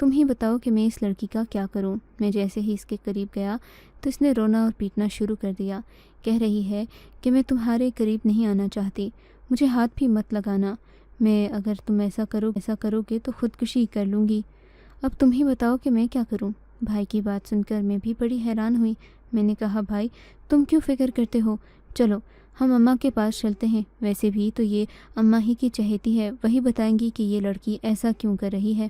تم ہی بتاؤ کہ میں اس لڑکی کا کیا کروں۔ میں جیسے ہی اس کے قریب گیا تو اس نے رونا اور پیٹنا شروع کر دیا۔ کہہ رہی ہے کہ میں تمہارے قریب نہیں آنا چاہتی، مجھے ہاتھ بھی مت لگانا، میں اگر تم ایسا کرو گے تو خودکشی کر لوں گی۔ اب تم ہی بتاؤ کہ میں کیا کروں۔ بھائی کی بات سن کر میں بھی بڑی حیران ہوئی۔ میں نے کہا بھائی تم کیوں فکر کرتے ہو، چلو ہم اماں کے پاس چلتے ہیں، ویسے بھی تو یہ اماں ہی کی چہیتی ہے، وہی بتائیں گی کہ یہ لڑکی ایسا کیوں کر رہی ہے۔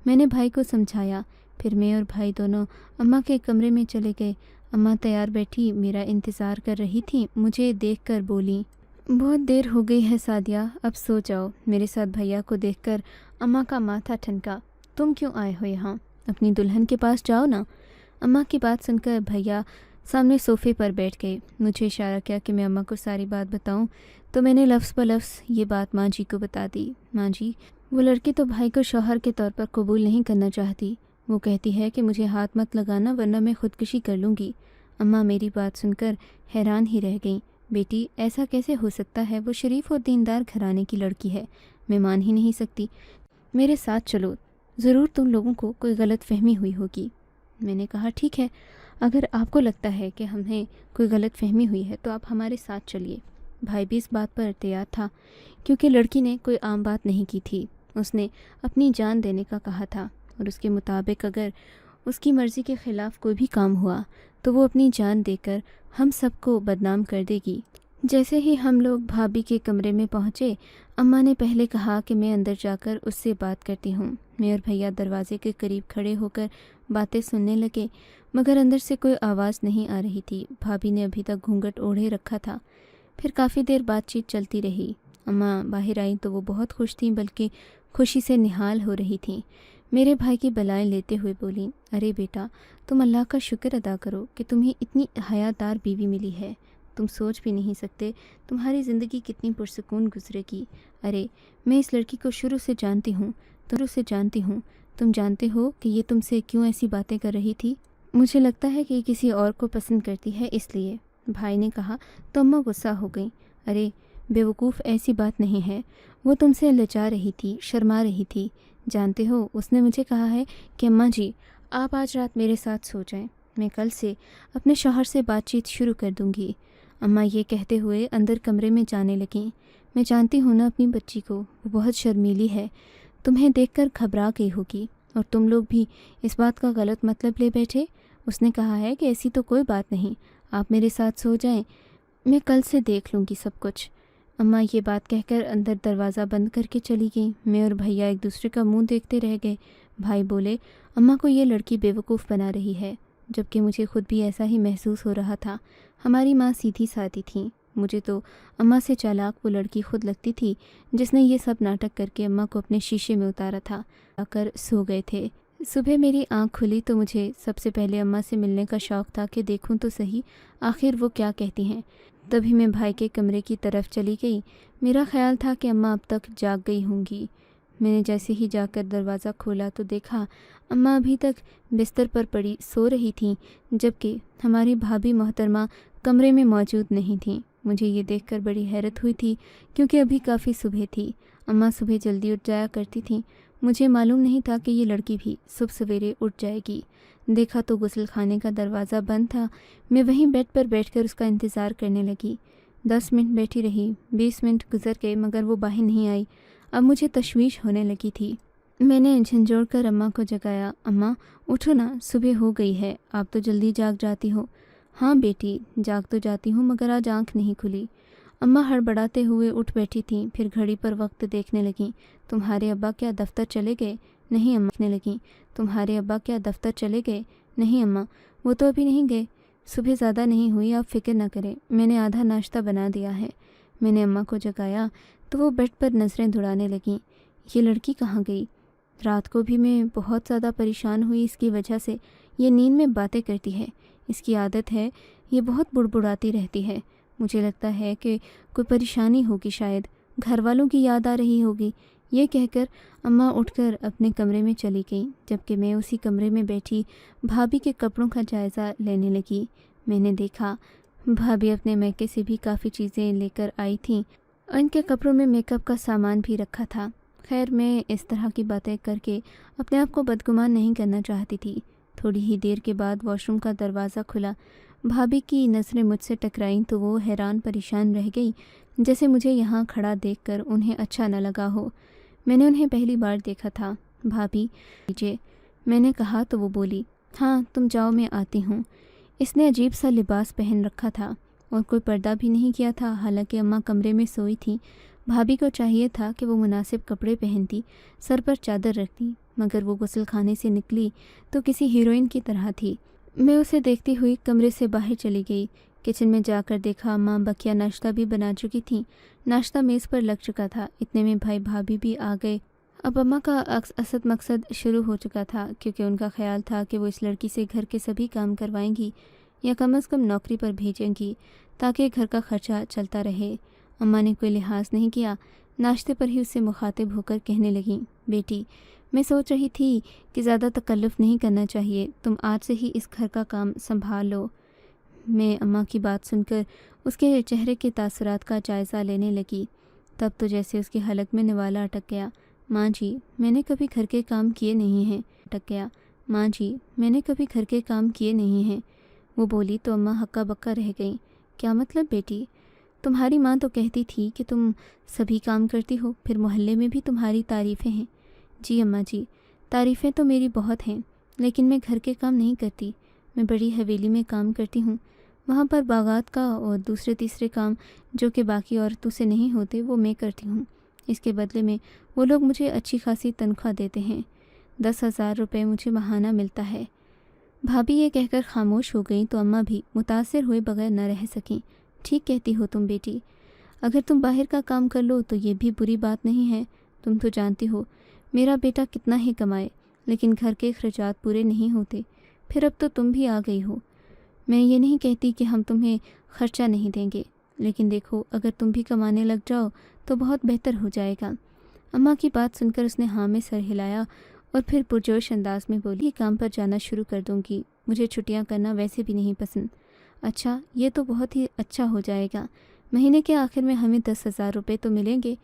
میں نے بھائی کو سمجھایا، پھر میں اور بھائی دونوں اماں کے کمرے میں چلے گئے۔ اماں تیار بیٹھی میرا انتظار کر رہی تھیں، مجھے دیکھ کر بولی بہت دیر ہو گئی ہے سعدیہ، اب سو جاؤ۔ میرے ساتھ بھیا کو دیکھ کر اماں کا ماتھا ٹھنکا۔ تم کیوں آئے ہو یہاں، اپنی دلہن کے پاس جاؤ نا۔ اماں کی بات سن کر بھیا سامنے صوفے پر بیٹھ گئے۔ مجھے اشارہ کیا کہ میں اماں کو ساری بات بتاؤں، تو میں نے لفظ بلفظ یہ بات ماں جی کو بتا دی۔ ماں جی، وہ لڑکی تو بھائی کو شوہر کے طور پر قبول نہیں کرنا چاہتی، وہ کہتی ہے کہ مجھے ہاتھ مت لگانا ورنہ میں خودکشی کر لوں گی۔ اماں میری بات سن کر حیران ہی رہ گئیں۔ بیٹی ایسا کیسے ہو سکتا ہے، وہ شریف اور دیندار گھرانے کی لڑکی ہے، میں مان ہی نہیں سکتی۔ میرے ساتھ چلو، ضرور تم لوگوں کو کوئی غلط فہمی ہوئی ہوگی۔ میں نے کہا ٹھیک ہے، اگر آپ کو لگتا ہے کہ ہمیں کوئی غلط فہمی ہوئی ہے تو آپ ہمارے ساتھ چلیے۔ بھائی بھی اس بات پر تیار تھا، کیونکہ لڑکی نے کوئی عام بات نہیں کی تھی، اس نے اپنی جان دینے کا کہا تھا، اور اس کے مطابق اگر اس کی مرضی کے خلاف کوئی بھی کام ہوا تو وہ اپنی جان دے کر ہم سب کو بدنام کر دے گی۔ جیسے ہی ہم لوگ بھابھی کے کمرے میں پہنچے، اماں نے پہلے کہا کہ میں اندر جا کر اس سے بات کرتی ہوں۔ میں اور بھیا دروازے کے قریب کھڑے ہو کر باتیں سننے لگے، مگر اندر سے کوئی آواز نہیں آ رہی تھی۔ بھابھی نے ابھی تک گھونگھٹ اوڑھے رکھا تھا۔ پھر کافی دیر بات چیت چلتی رہی۔ اماں باہر آئیں تو وہ بہت خوش تھیں، بلکہ خوشی سے نہال ہو رہی تھیں۔ میرے بھائی کی بلائیں لیتے ہوئے بولیں، ارے بیٹا، تم اللہ کا شکر ادا کرو کہ تمہیں اتنی حیادار بیوی ملی ہے، تم سوچ بھی نہیں سکتے تمہاری زندگی کتنی پرسکون گزرے گی۔ ارے میں اس لڑکی کو شروع سے جانتی ہوں، تم جانتے ہو کہ یہ تم سے کیوں ایسی باتیں کر رہی تھی؟ مجھے لگتا ہے کہ یہ کسی اور کو پسند کرتی ہے اس لیے۔ بھائی نے کہا تو اماں غصہ ہو گئیں۔ ارے بیوقوف، ایسی بات نہیں ہے، وہ تم سے لجا رہی تھی، شرما رہی تھی۔ جانتے ہو اس نے مجھے کہا ہے کہ اماں جی آپ آج رات میرے ساتھ سو جائیں، میں کل سے اپنے شوہر سے بات چیت شروع کر دوں گی۔ اماں یہ کہتے ہوئے اندر کمرے میں جانے لگیں۔ میں جانتی ہوں نا اپنی بچی کو، وہ بہت شرمیلی ہے، تمہیں دیکھ کر گھبرا گئی ہوگی، اور تم لوگ بھی اس بات کا غلط مطلب لے بیٹھے۔ اس نے کہا ہے کہ ایسی تو کوئی بات نہیں، آپ میرے ساتھ سو جائیں، میں کل سے دیکھ لوں گی سب کچھ۔ اماں یہ بات کہہ کر اندر دروازہ بند کر کے چلی گئیں۔ میں اور بھیا ایک دوسرے کا منہ دیکھتے رہ گئے۔ بھائی بولے، اماں کو یہ لڑکی بیوقوف بنا رہی ہے، جبکہ مجھے خود بھی ایسا ہی محسوس ہو رہا تھا۔ ہماری ماں سیدھی سادی تھیں، مجھے تو اماں سے چالاک وہ لڑکی خود لگتی تھی جس نے یہ سب ناٹک کر کے اماں کو اپنے شیشے میں اتارا تھا۔ آ کر سو گئے تھے۔ صبح میری آنکھ کھلی تو مجھے سب سے پہلے اماں سے ملنے کا شوق تھا کہ دیکھوں تو صحیح آخر وہ کیا کہتی ہیں۔ تبھی میں بھائی کے کمرے کی طرف چلی گئی۔ میرا خیال تھا کہ اماں اب تک جاگ گئی ہوں گی۔ میں نے جیسے ہی جا کر دروازہ کھولا تو دیکھا اماں ابھی تک بستر پر پڑی سو رہی تھیں، جبکہ ہماری بھابھی محترمہ کمرے میں موجود نہیں تھیں۔ مجھے یہ دیکھ کر بڑی حیرت ہوئی تھی، کیونکہ ابھی کافی صبح تھی۔ اماں صبح جلدی اٹھ جایا کرتی تھیں، مجھے معلوم نہیں تھا کہ یہ لڑکی بھی صبح سویرے اٹھ جائے گی۔ دیکھا تو غسل خانے کا دروازہ بند تھا۔ میں وہیں بیڈ پر بیٹھ کر اس کا انتظار کرنے لگی۔ 10 منٹ بیٹھی رہی، 20 منٹ گزر گئے، مگر وہ باہر نہیں آئی۔ اب مجھے تشویش ہونے لگی تھی۔ میں نے جھنجھوڑ کر اماں کو جگایا، اماں اٹھو نا، صبح ہو گئی ہے، آپ تو جلدی جاگ جاتی ہو۔ ہاں بیٹی، جاگ تو جاتی ہوں، مگر آج آنکھ نہیں کھلی۔ اماں ہڑبڑاتے ہوئے اٹھ بیٹھی تھیں، پھر گھڑی پر وقت دیکھنے لگیں۔ تمہارے ابا کیا دفتر چلے گئے؟ نہیں اماں۔ دیکھنے لگیں، تمہارے ابا کیا دفتر چلے گئے؟ نہیں اماں، وہ تو ابھی نہیں گئے، صبح زیادہ نہیں ہوئی، آپ فکر نہ کریں، میں نے آدھا ناشتہ بنا دیا ہے۔ میں نے اماں کو جگایا تو وہ بیڈ پر نظریں دوڑانے لگیں۔ یہ لڑکی کہاں گئی؟ رات کو بھی میں بہت زیادہ پریشان ہوئی اس کی وجہ سے۔ یہ نیند میں باتیں کرتی ہے، اس کی عادت ہے، یہ بہت بڑبڑاتی رہتی ہے۔ مجھے لگتا ہے کہ کوئی پریشانی ہوگی، شاید گھر والوں کی یاد آ رہی ہوگی۔ یہ کہہ کر اماں اٹھ کر اپنے کمرے میں چلی گئیں، جبکہ میں اسی کمرے میں بیٹھی بھابھی کے کپڑوں کا جائزہ لینے لگی۔ میں نے دیکھا بھابھی اپنے میکے سے بھی کافی چیزیں لے کر آئی تھیں، اور ان کے کپڑوں میں میک اپ کا سامان بھی رکھا تھا۔ خیر میں اس طرح کی باتیں کر کے اپنے آپ کو بدگمان نہیں کرنا چاہتی تھی۔ تھوڑی ہی دیر کے بعد واش روم کا دروازہ کھلا۔ بھابھی کی نظریں مجھ سے ٹکرائیں تو وہ حیران پریشان رہ گئی، جیسے مجھے یہاں کھڑا دیکھ کر انہیں اچھا نہ لگا ہو۔ میں نے انہیں پہلی بار دیکھا تھا۔ بھابھی لیجیے، میں نے کہا تو وہ بولی، ہاں تم جاؤ میں آتی ہوں۔ اس نے عجیب سا لباس پہن رکھا تھا اور کوئی پردہ بھی نہیں کیا تھا، حالانکہ اماں کمرے میں سوئی تھیں۔ بھابھی کو چاہیے تھا کہ وہ مناسب کپڑے پہنتی، سر پر چادر رکھتی، مگر وہ غسل خانے سے نکلی تو کسی ہیروئن کی طرح تھی۔ میں اسے دیکھتی ہوئی کمرے سے باہر چلی گئی۔ کچن میں جا کر دیکھا اماں بقیہ ناشتہ بھی بنا چکی تھیں۔ ناشتہ میز پر لگ چکا تھا۔ اتنے میں بھائی بھابھی بھی آ گئے۔ اب اماں کا اصل مقصد شروع ہو چکا تھا، کیونکہ ان کا خیال تھا کہ وہ اس لڑکی سے گھر کے سبھی کام کروائیں گی، یا کم از کم نوکری پر بھیجیں گی تاکہ گھر کا خرچہ چلتا رہے۔ اماں نے کوئی لحاظ نہیں کیا، ناشتے پر ہی اس سے مخاطب ہو کر کہنے لگیں، بیٹی میں سوچ رہی تھی کہ زیادہ تکلف نہیں کرنا چاہیے، تم آج سے ہی اس گھر کا کام سنبھال لو۔ میں اماں کی بات سن کر اس کے چہرے کے تاثرات کا جائزہ لینے لگی۔ تب تو جیسے اس کے حلق میں نوالا اٹک گیا۔ ماں جی میں نے کبھی گھر کے کام کیے نہیں ہیں، اٹک گیا۔ ماں جی میں نے کبھی گھر کے کام کیے نہیں ہیں، وہ بولی تو اماں ہکا بکا رہ گئیں۔ کیا مطلب بیٹی؟ تمہاری ماں تو کہتی تھی کہ تم سبھی کام کرتی ہو، پھر محلے میں بھی تمہاری تعریفیں ہیں۔ جی اماں جی، تعریفیں تو میری بہت ہیں، لیکن میں گھر کے کام نہیں کرتی۔ میں بڑی حویلی میں کام کرتی ہوں، وہاں پر باغات کا اور دوسرے تیسرے کام جو کہ باقی عورتوں سے نہیں ہوتے وہ میں کرتی ہوں۔ اس کے بدلے میں وہ لوگ مجھے اچھی خاصی تنخواہ دیتے ہیں، 10,000 روپے مجھے ماہانہ ملتا ہے۔ بھابھی یہ کہہ کر خاموش ہو گئیں تو اماں بھی متاثر ہوئے بغیر نہ رہ سکیں۔ ٹھیک کہتی ہو تم بیٹی، اگر تم باہر کا کام کر لو تو یہ بھی بری بات نہیں ہے۔ تم تو جانتی ہو میرا بیٹا کتنا ہی کمائے، لیکن گھر کے اخراجات پورے نہیں ہوتے۔ پھر اب تو تم بھی آ گئی ہو۔ میں یہ نہیں کہتی کہ ہم تمہیں خرچہ نہیں دیں گے، لیکن دیکھو اگر تم بھی کمانے لگ جاؤ تو بہت بہتر ہو جائے گا۔ اماں کی بات سن کر اس نے ہاں میں سر ہلایا اور پھر پرجوش انداز میں بولی، کام پر جانا شروع کر دوں گی، مجھے چھٹیاں کرنا ویسے بھی نہیں پسند۔ اچھا یہ تو بہت ہی اچھا ہو جائے گا، مہینے کے آخر میں ہمیں 10,000 روپے تو ملیں گے۔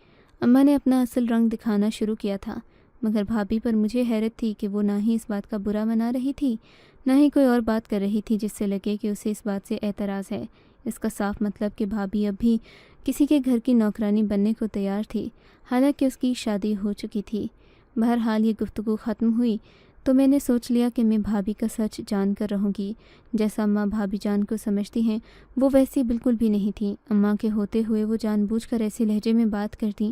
اماں نے اپنا اصل رنگ دکھانا شروع کیا تھا، مگر بھابھی پر مجھے حیرت تھی کہ وہ نہ ہی اس بات کا برا منا رہی تھی، نہ ہی کوئی اور بات کر رہی تھی جس سے لگے کہ اسے اس بات سے اعتراض ہے۔ اس کا صاف مطلب کہ بھابھی اب بھی کسی کے گھر کی نوکرانی بننے کو تیار تھی، حالانکہ اس کی شادی ہو چکی تھی۔ بہرحال یہ گفتگو ختم ہوئی تو میں نے سوچ لیا کہ میں بھابھی کا سچ جان کر رہوں گی۔ جیسا اماں بھابھی جان کو سمجھتی ہیں وہ ویسی بالکل بھی نہیں تھیں۔ اماں کے ہوتے ہوئے وہ جان بوجھ کر ایسے لہجے میں بات کرتی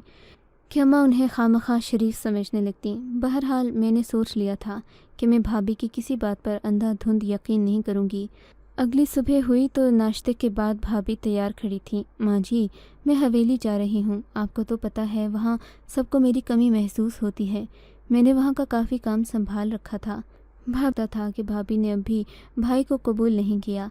کہ اماں انہیں خواہ شریف سمجھنے لگتیں۔ بہرحال میں نے سوچ لیا تھا کہ میں بھابھی کی کسی بات پر اندھا دھند یقین نہیں کروں گی۔ اگلی صبح ہوئی تو ناشتے کے بعد بھابھی تیار کھڑی تھیں۔ ماں جی میں حویلی جا رہی ہوں، آپ کو تو پتہ ہے وہاں سب کو میری کمی محسوس ہوتی ہے، میں نے وہاں کا کافی کام سنبھال رکھا تھا۔ بھاگتا تھا کہ بھابھی نے اب بھی بھائی کو قبول نہیں کیا۔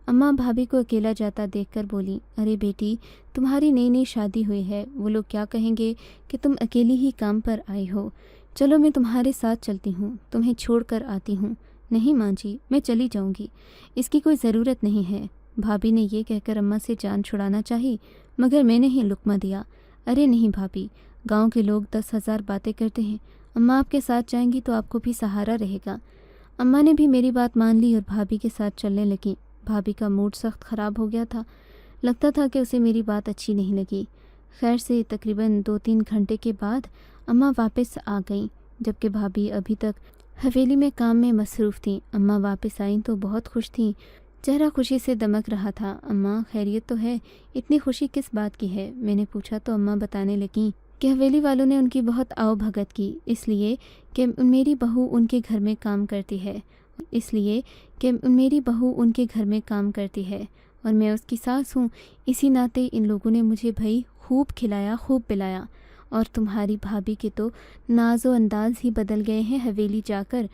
اماں بھابھی کو اکیلا جاتا دیکھ کر بولی، ارے بیٹی تمہاری نئی نئی شادی ہوئی ہے، وہ لوگ کیا کہیں گے کہ تم اکیلی ہی کام پر آئی ہو۔ چلو میں تمہارے ساتھ چلتی ہوں، تمہیں چھوڑ کر آتی ہوں۔ نہیں ماں جی میں چلی جاؤں گی، اس کی کوئی ضرورت نہیں ہے۔ بھابھی نے یہ کہہ کر اماں سے جان چھڑانا چاہی، مگر میں نے ہی لقمہ دیا۔ ارے نہیں بھابھی، گاؤں کے لوگ 10,000 باتیں کرتے ہیں، اماں آپ کے ساتھ جائیں گی تو آپ کو بھی سہارا رہے گا۔ اماں نے بھی میری بات مان لی اور بھابھی کے ساتھ چلنے لگیں۔ بھابھی کا موڈ سخت خراب ہو گیا تھا، لگتا تھا کہ اسے میری بات اچھی نہیں لگی۔ خیر سے تقریباً 2-3 گھنٹے کے بعد اماں واپس آ گئیں، جبکہ بھابھی ابھی تک حویلی میں کام میں مصروف تھیں۔ اماں واپس آئیں تو بہت خوش تھیں، چہرہ خوشی سے دمک رہا تھا۔ اماں خیریت تو ہے؟ اتنی خوشی کس بات کی ہے؟ میں نے پوچھا تو اماں بتانے لگیں کہ حویلی والوں نے ان کی بہت آؤ بھگت کی، اس لیے کہ میری بہو ان کے گھر میں کام کرتی ہے، اور میں اس کی ساس ہوں، اسی ناطے ان لوگوں نے مجھے بھائی خوب کھلایا خوب پلایا۔ اور تمہاری بھابھی کے تو ناز و انداز ہی بدل گئے ہیں حویلی جا کر،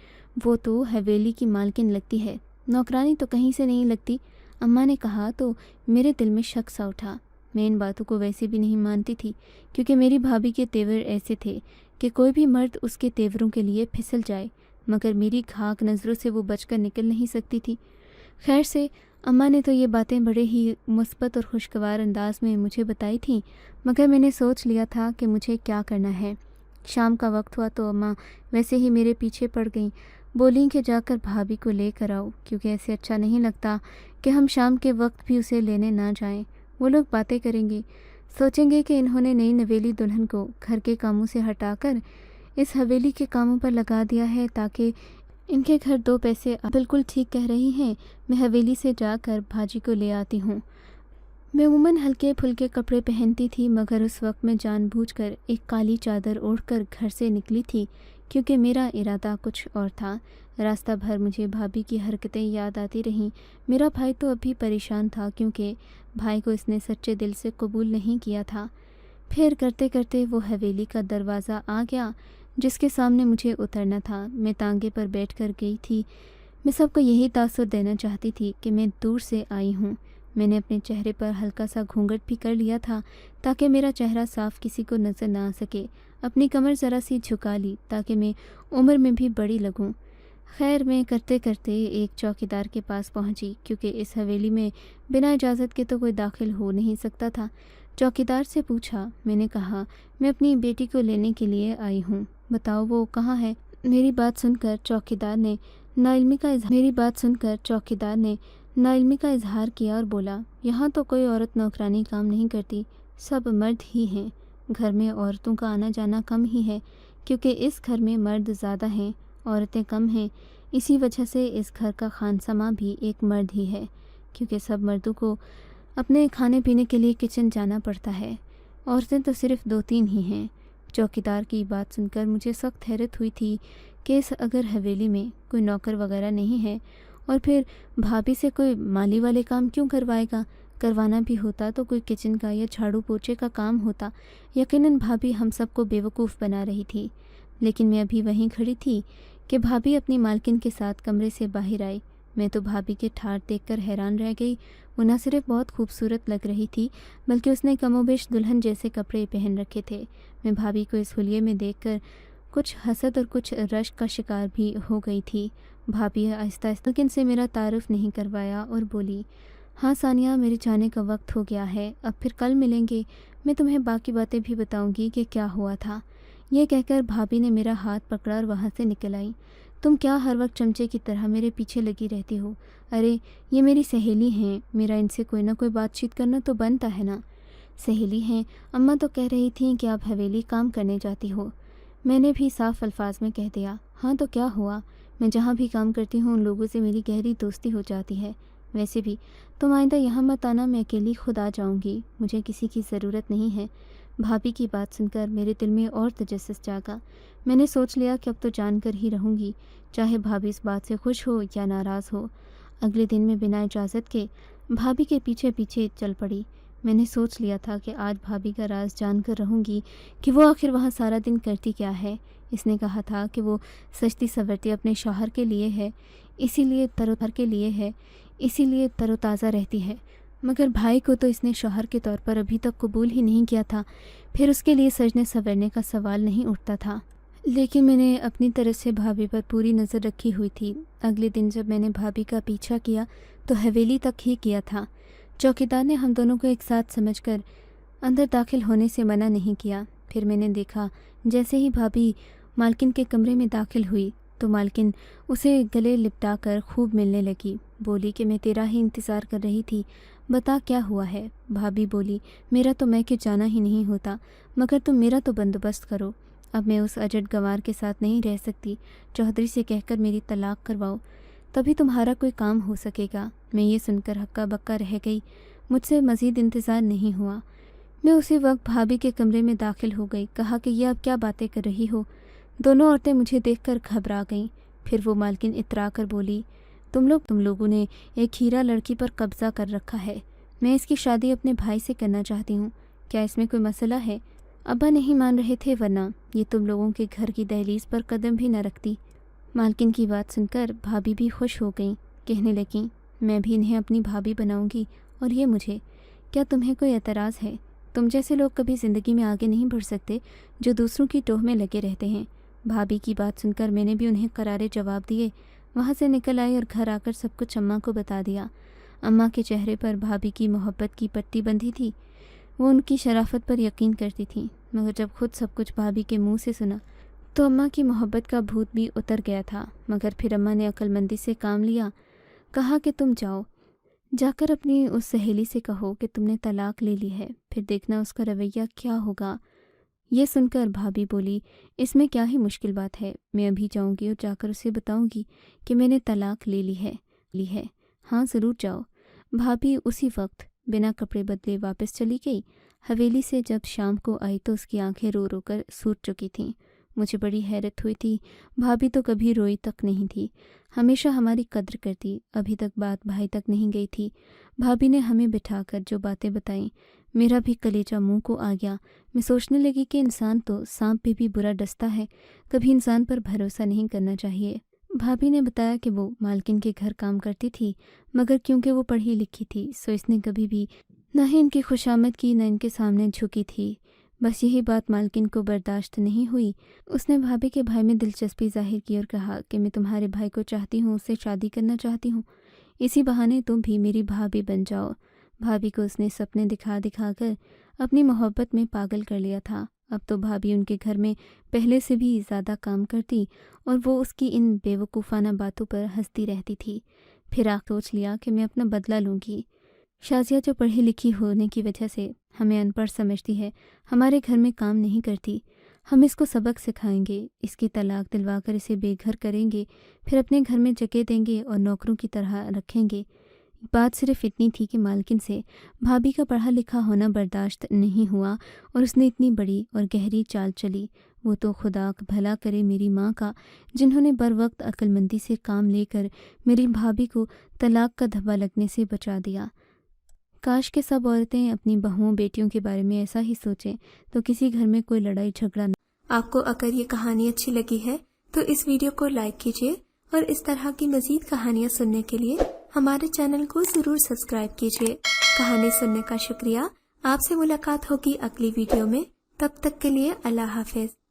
وہ تو حویلی کی مالکن لگتی ہے، نوکرانی تو کہیں سے نہیں لگتی۔ اماں نے کہا تو میرے دل میں شک سا اٹھا۔ میں ان باتوں کو ویسے بھی نہیں مانتی تھی، کیونکہ میری بھابھی کے تیور ایسے تھے کہ کوئی بھی مرد اس کے تیوروں کے لیے پھسل جائے، مگر میری گھاک نظروں سے وہ بچ کر نکل نہیں سکتی تھی۔ خیر سے اماں نے تو یہ باتیں بڑے ہی مثبت اور خوشگوار انداز میں مجھے بتائی تھیں، مگر میں نے سوچ لیا تھا کہ مجھے کیا کرنا ہے۔ شام کا وقت ہوا تو اماں ویسے ہی میرے پیچھے پڑ گئیں، بولیں کہ جا کر بھابھی کو لے کر آؤ، کیونکہ ایسے اچھا نہیں لگتا کہ ہم شام کے وقت بھی اسے لینے نہ جائیں۔ وہ لوگ باتیں کریں گے، سوچیں گے کہ انہوں نے نئی نویلی دلہن کو گھر کے کاموں سے ہٹا کر اس حویلی کے کاموں پر لگا دیا ہے تاکہ ان کے گھر دو پیسے۔ بالکل ٹھیک کہہ رہی ہیں، میں حویلی سے جا کر بھاجی کو لے آتی ہوں۔ میں عموماً ہلکے پھلکے کپڑے پہنتی تھی، مگر اس وقت میں جان بوجھ کر ایک کالی چادر اوڑھ کر گھر سے نکلی تھی، کیونکہ میرا ارادہ کچھ اور تھا۔ راستہ بھر مجھے بھابھی کی حرکتیں یاد آتی رہیں۔ میرا بھائی تو اب بھی پریشان تھا، کیونکہ بھائی کو اس نے سچے دل سے قبول نہیں کیا تھا۔ پھر کرتے کرتے وہ حویلی کا دروازہ آ گیا جس کے سامنے مجھے اترنا تھا۔ میں تانگے پر بیٹھ کر گئی تھی۔ میں سب کو یہی تاثر دینا چاہتی تھی کہ میں دور سے آئی ہوں۔ میں نے اپنے چہرے پر ہلکا سا گھونگھٹ بھی کر لیا تھا تاکہ میرا چہرہ صاف کسی کو نظر نہ آ سکے۔ اپنی کمر ذرا سی جھکا لی تاکہ میں عمر میں بھی بڑی لگوں۔ خیر، میں کرتے کرتے ایک چوکیدار کے پاس پہنچی، کیونکہ اس حویلی میں بنا اجازت کے تو کوئی داخل ہو نہیں سکتا تھا۔ چوکیدار سے پوچھا، میں نے کہا میں اپنی بیٹی کو لینے کے لیے آئی ہوں، بتاؤ وہ کہاں ہے؟ میری بات سن کر چوکیدار نے ناعلمی کا اظہار کیا اور بولا، یہاں تو کوئی عورت نوکرانی کام نہیں کرتی، سب مرد ہی ہیں۔ گھر میں عورتوں کا آنا جانا کم ہی ہے، کیونکہ اس گھر میں مرد زیادہ ہیں، عورتیں کم ہیں۔ اسی وجہ سے اس گھر کا خانسما بھی ایک مرد ہی ہے، کیونکہ سب مردوں کو اپنے کھانے پینے کے لیے کچن جانا پڑتا ہے، عورتیں تو صرف 2-3 ہی ہیں۔ چوکیدار کی بات سن کر مجھے سخت حیرت ہوئی تھی کہ اس اگر حویلی میں کوئی نوکر وغیرہ نہیں ہے، اور پھر بھابھی سے کوئی مالی والے کام کیوں کروائے گا؟ کروانا بھی ہوتا تو کوئی کچن کا یا جھاڑو پوچھے کا کام ہوتا۔ یقیناً بھابھی ہم سب کو بیوقوف بنا رہی تھی، لیکن میں ابھی وہیں کھڑی تھی کہ بھابھی اپنی مالکن کے ساتھ کمرے سے باہر آئی۔ میں تو بھابھی کے ٹھاٹ دیکھ کر حیران رہ گئی۔ وہ نہ صرف بہت خوبصورت لگ رہی تھی، بلکہ اس نے کم و بیش دلہن جیسے کپڑے پہن رکھے تھے۔ میں بھابھی کو اس حلیے میں دیکھ کر کچھ حسد اور کچھ رشک کا شکار بھی ہو گئی تھی۔ بھابھی آہستہ آہستہ مالکن سے میرا تعارف نہیں کروایا اور بولی، ہاں ثانیہ، میرے جانے کا وقت ہو گیا ہے، اب پھر کل ملیں گے، میں تمہیں باقی باتیں بھی بتاؤں گی کہ کیا ہوا تھا۔ یہ کہہ کر بھابھی نے میرا ہاتھ پکڑا اور وہاں سے نکل آئی۔ تم کیا ہر وقت چمچے کی طرح میرے پیچھے لگی رہتی ہو؟ ارے یہ میری سہیلی ہیں، میرا ان سے کوئی نہ کوئی بات چیت کرنا تو بنتا ہے نا۔ سہیلی ہیں؟ اماں تو کہہ رہی تھیں کہ آپ حویلی کام کرنے جاتی ہو۔ میں نے بھی صاف الفاظ میں کہہ دیا، ہاں تو کیا ہوا، میں جہاں بھی کام کرتی ہوں ان لوگوں سے میری گہری دوستی ہو جاتی ہے۔ ویسے بھی تم آئندہ یہاں مت آنا، میں اکیلی خود آ جاؤں گی، مجھے کسی کی ضرورت نہیں ہے۔ بھابھی کی بات سن کر میرے دل میں اور تجسس جاگا۔ میں نے سوچ لیا کہ اب تو جان کر ہی رہوں گی، چاہے بھابھی اس بات سے خوش ہو یا ناراض ہو۔ اگلے دن میں بنا اجازت کے بھابھی کے پیچھے پیچھے چل پڑی۔ میں نے سوچ لیا تھا کہ آج بھابھی کا راز جان کر رہوں گی کہ وہ آخر وہاں سارا دن کرتی کیا ہے۔ اس نے کہا تھا کہ وہ سجتی سنورتی اپنے شوہر کے لیے ہے، اسی لیے تر و تازہ رہتی ہے، مگر بھائی کو تو اس نے شوہر کے طور پر ابھی تک قبول ہی نہیں کیا تھا، پھر اس کے لیے سجنے سنورنے کا سوال نہیں اٹھتا تھا۔ لیکن میں نے اپنی طرف سے بھابھی پر پوری نظر رکھی ہوئی تھی۔ اگلے دن جب میں نے بھابھی کا پیچھا کیا تو حویلی تک ہی کیا تھا۔ چوکیدار نے ہم دونوں کو ایک ساتھ سمجھ کر اندر داخل ہونے سے منع نہیں کیا۔ پھر میں نے دیکھا جیسے ہی بھابھی مالکن کے کمرے میں داخل ہوئی تو مالکن اسے گلے لپٹا کر خوب ملنے لگی، بولی کہ میں تیرا ہی انتظار کر رہی تھی، بتا کیا ہوا ہے۔ بھابھی بولی، میرا تو میں کہ جانا ہی نہیں ہوتا، مگر تم میرا تو بندوبست کرو، اب میں اس اجڑ گنوار کے ساتھ نہیں رہ سکتی، چودھری سے کہہ کر میری طلاق کرواؤ، تبھی تمہارا کوئی کام ہو سکے گا۔ میں یہ سن کر ہکا بکا رہ گئی، مجھ سے مزید انتظار نہیں ہوا۔ میں اسی وقت بھابھی کے کمرے میں داخل ہو گئی، کہا کہ یہ اب کیا باتیں کر رہی ہو؟ دونوں عورتیں مجھے دیکھ کر گھبرا گئیں۔ پھر وہ مالکن اترا کر بولی، تم لوگوں نے ایک ہیرا لڑکی پر قبضہ کر رکھا ہے، میں اس کی شادی اپنے بھائی سے کرنا چاہتی ہوں، کیا اس میں کوئی مسئلہ ہے؟ ابا نہیں مان رہے تھے، ورنہ یہ تم لوگوں کے گھر کی دہلیز پر قدم بھی نہ رکھتی۔ مالکن کی بات سن کر بھابھی بھی خوش ہو گئیں، کہنے لگیں، میں بھی انہیں اپنی بھابھی بناؤں گی اور یہ مجھے، کیا تمہیں کوئی اعتراض ہے؟ تم جیسے لوگ کبھی زندگی میں آگے نہیں بڑھ سکتے جو دوسروں کی ٹوہ میں لگے رہتے ہیں۔ بھابھی کی بات سن کر میں نے بھی انہیں کرارے جواب دیے، وہاں سے نکل آئی اور گھر آ کر سب کچھ اماں کو بتا دیا۔ اماں کے چہرے پر بھابھی کی محبت کی پٹی بندھی تھی، وہ ان کی شرافت پر یقین کرتی تھیں۔ مگر جب خود سب کچھ بھابھی کے منہ سے سنا تو اماں کی محبت کا بھوت بھی اتر گیا تھا۔ مگر پھر اماں نے عقل مندی سے کام لیا، کہا کہ تم جاؤ، جا کر اپنی اس سہیلی سے کہو کہ تم نے طلاق لے لی ہے، پھر دیکھنا اس کا رویہ کیا ہوگا۔ یہ سن کر بھابھی بولی، اس میں کیا ہی مشکل بات ہے، میں ابھی جاؤں گی اور جا کر اسے بتاؤں گی کہ میں نے طلاق لے لی ہے۔ ہاں ضرور جاؤ۔ بھابھی اسی وقت بنا کپڑے بدلے واپس چلی گئی۔ حویلی سے جب شام کو آئی تو اس کی آنکھیں رو رو کر سوٹ چکی تھیں۔ مجھے بڑی حیرت ہوئی تھی، بھابھی تو کبھی روئی تک نہیں تھی، ہمیشہ ہماری قدر کرتی، ابھی تک بات بھائی تک نہیں گئی تھی۔ بھابھی نے ہمیں بٹھا کر جو باتیں بتائیں، میرا بھی کلیجہ منہ کو آ گیا۔ میں سوچنے لگی کہ انسان تو سانپ پہ بھی برا ڈستا ہے، کبھی انسان پر بھروسہ نہیں کرنا چاہیے۔ بھابھی نے بتایا کہ وہ مالکن کے گھر کام کرتی تھی، مگر کیونکہ وہ پڑھی لکھی تھی سو اس نے کبھی بھی نہ ہی ان کی خوشامد کی نہ ان کے سامنے جھکی تھی۔ بس یہی بات مالکن کو برداشت نہیں ہوئی۔ اس نے بھابھی کے بھائی میں دلچسپی ظاہر کی اور کہا کہ میں تمہارے بھائی کو چاہتی ہوں، اس سے شادی کرنا چاہتی ہوں، اسی بہانے تم بھی میری بھابھی بن جاؤ۔ بھابھی کو اس نے سپنے دکھا دکھا کر اپنی محبت میں پاگل کر لیا تھا۔ اب تو بھابھی ان کے گھر میں پہلے سے بھی زیادہ کام کرتی اور وہ اس کی ان بیوقوفانہ باتوں پر ہنستی رہتی تھی۔ پھر سوچ لیا کہ میں اپنا بدلہ لوں گی۔ شازیہ جو پڑھی لکھی ہونے کی وجہ سے ہمیں ان پڑھ سمجھتی ہے، ہمارے گھر میں کام نہیں کرتی، ہم اس کو سبق سکھائیں گے، اس کی طلاق دلوا کر اسے بے گھر کریں گے، پھر اپنے گھر میں جگہ دیں گے اور نوکروں کی طرح رکھیں گے۔ بات صرف اتنی تھی کہ مالکن سے بھابھی کا پڑھا لکھا ہونا برداشت نہیں ہوا اور اس نے اتنی بڑی اور گہری چال چلی۔ وہ تو خدا بھلا کرے میری ماں کا، جنہوں نے بر وقت عقل مندی سے کام لے کر میری بھابھی کو طلاق کا دھبا لگنے سے بچا دیا۔ کاش کہ سب عورتیں اپنی بہوؤں بیٹیوں کے بارے میں ایسا ہی سوچیں تو کسی گھر میں کوئی لڑائی جھگڑا نہ۔ آپ کو اگر یہ کہانی اچھی لگی ہے تو اس ویڈیو کو لائک کیجیے اور اس طرح کی مزید کہانیاں سننے کے لیے ہمارے چینل کو ضرور سبسکرائب کیجیے۔ کہانی سننے کا شکریہ۔ آپ سے ملاقات ہوگی اگلی ویڈیو میں، تب تک کے لیے اللہ حافظ۔